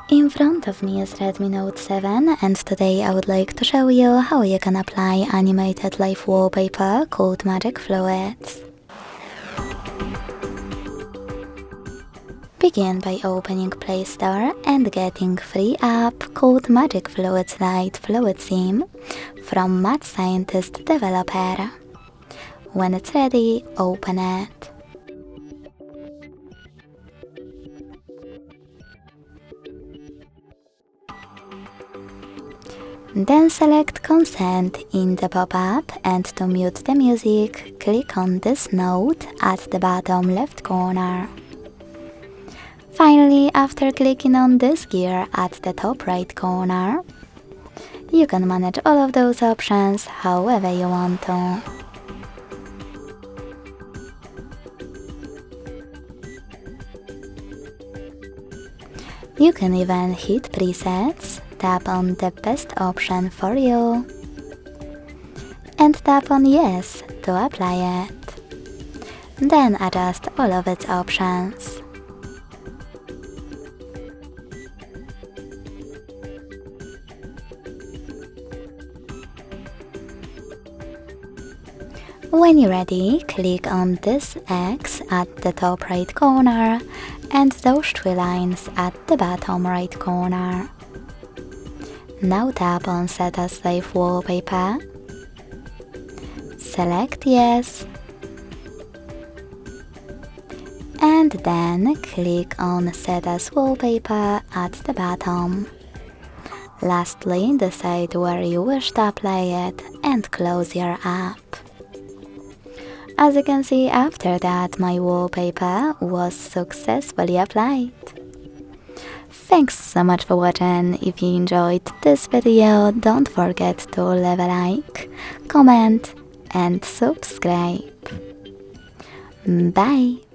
In front of me is Redmi Note 7 and today I would like to show you how you can apply animated live wallpaper called Magic Fluids. Begin by opening Play Store and getting free app called Magic Fluids Light Fluid Theme from Mad Scientist developer. When it's ready, open it. Then select Consent in the pop-up and to mute the music, click on this note at the bottom left corner. Finally, after clicking on this gear at the top right corner, you can manage all of those options however you want to. You can even hit presets, tap on the best option for you, and tap on yes to apply it. Then adjust all of its options. When you're ready, click on this X at the top right corner and those three lines at the bottom right corner. Now tap on Set as Live Wallpaper. Select Yes. And then click on Set as Wallpaper at the bottom. Lastly, decide where you wish to apply it and close your app. As you can see, after that my wallpaper was successfully applied. Thanks so much for watching. If you enjoyed this video, don't forget to leave a like, comment and subscribe. Bye!